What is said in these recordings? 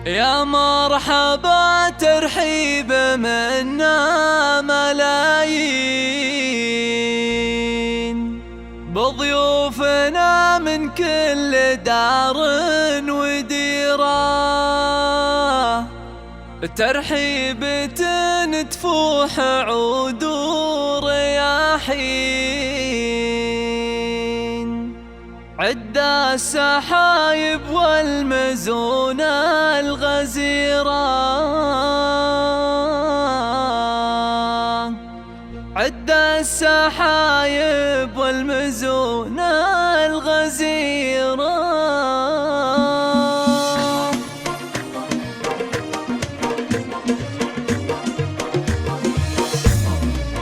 يا مرحبا ترحيب منا ملايين بضيوفنا من كل دار وديرة، ترحيب تفوح عود ورياحين، عدة السحايب والمزون الغزيرة، عدة السحايب والمزون الغزيرة.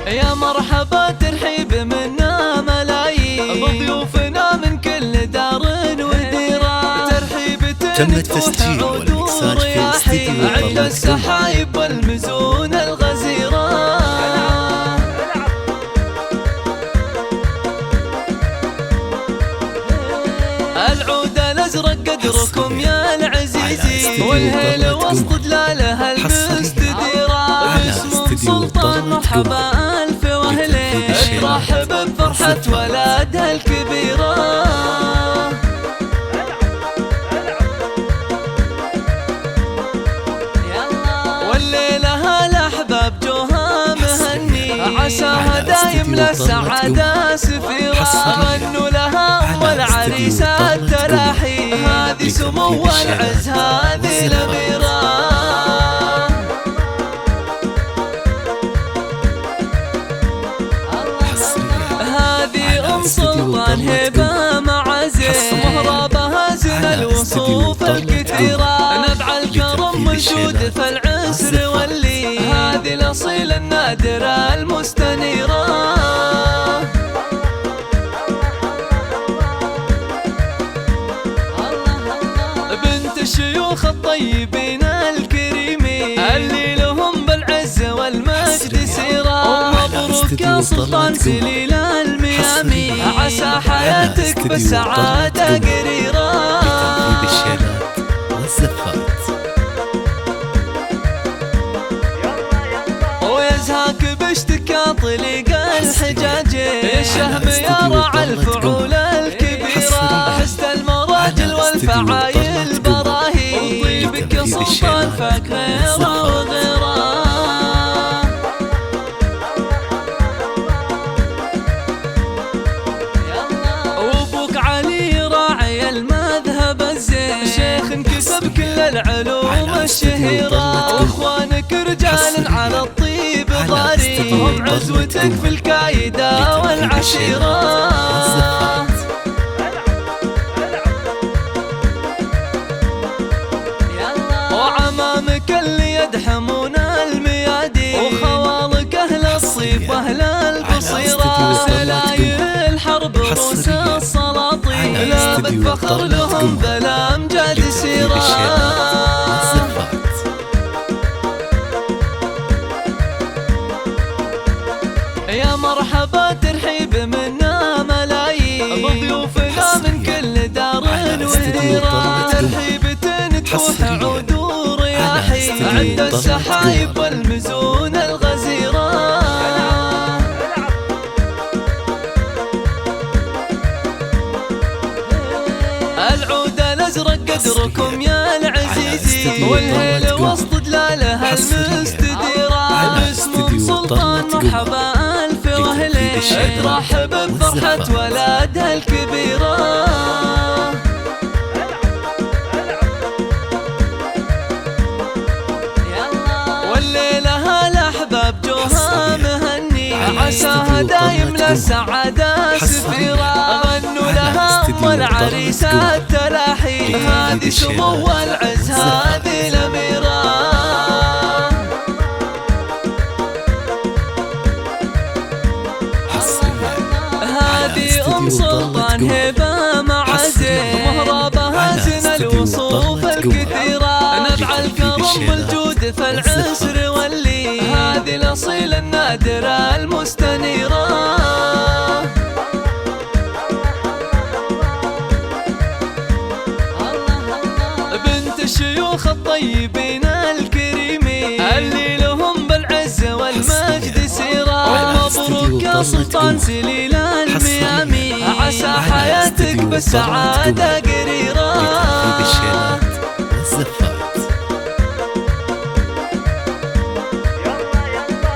يا مرحبا ترحيب منا ملايين بضيوفنا من كل دار وديرة، ترحيب تم التسجيل والمكساج في استديو عند السحايب والمزون الغزيرة. العود الازرق قدركم يا العزيزي، والهيل وسط دلالها المستديرة، باسم سلطان مرحبا الف واهلين، ترحب بفرحة ولادها الكبيرة. والليلة الاحباب جوها مهني، عساها دايم للسعادة سفيرة، غنوا لها ام العريس التلاحي، هذه سمو العز هذه الاميرة. هذه ام سلطان هبه معزز، مهربها زين الوصوف الكثيرة، نبع الكرم منشود في العسر واللي، هذه الاصيل النادره المستنيره. بنت الشيوخ الطيبين الكريمين، اللي لهم بالعز والمجد سيرة، مبروك يا سلطان سليل الميامي، عسى حياتك بالسعادة قريرة. بتنفيذ الشيلات والزفات، ويزهاك باشتكى طليق الحجاج، الشهم يرعى الفعول الكبيرة، حسد المراجل والفعايل براهي، طيبك يا سلطان فكيرة وغيرة. وابوك علي راعي المذهب الزين، شيخ انكسب كل العلوم الشهيرة، واخوانك رجال على الطيب ضاري، هم عزوتك في الكايدة والعشيرة. وعمامك اللي يدحمون الميادين، وخوالك اهل الصيف واهل البصيرة، سلايل الحرب روس السلاطين، لا بتفخر لهم بلا امجاد سيرة. يا مرحبا ترحيب منا ملايين بضيوفنا من كل دار وديرة، ترحيب تفوح عود ورياحين، عند السحايب والمزون الغزيرة. العود الازرق قدركم يا العزيزي، والهيل وسط دلالها المستديرة، باسم سلطان مرحبا الف واهلين، ترحب بفرحة ولادها الكبيرة. والليلة الاحباب جوها مهني، عساها دايم للسعادة سفيرة، غنوا لها ام العريس التلاحي، هذه سمو العز هذه الاميرة. هذه ام سلطان هبه معزز، مهربها زين الوصوف الكثيرة، نبع الكرم والجود في العسر واللي، هذه الاصيل النادره المستنيره. والشيوخ الطيبين الكريمين اللي لهم بالعزة والمجد سيرة. مبروك يا سلطان سليل الميامي، عسى حياتك بالسعادة قريرة.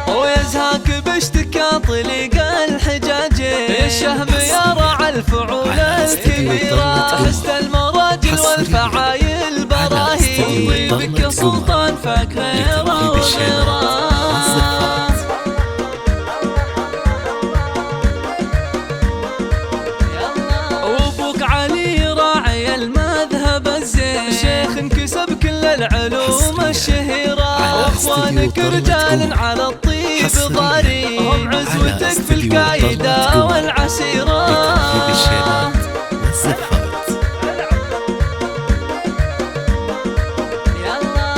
ويزهاك باشتكى طليق الحجاجين، الشهم يرعى الفعول الكبيرة، حسن المراجل والفعايل براهين، طيبك يا سلطان فاكهة وغيرة. وابوك علي راعي المذهب الزين، شيخ انكسب كل العلوم الشهيرة، واخوانك رجال على الطيب ضاري، هم عزوتك في الكايدة والعسيرة.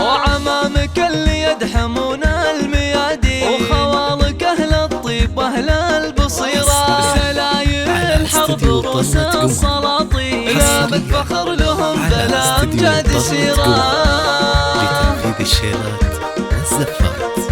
وعمامك اللي يدحمون الميادين، وخوالك اهل الطيب واهل البصيرة، سلايل الحرب رؤوس السلاطين، لابد فخر لهم بلا امجاد سيرة. لتنفيذ الشيلات والزفات.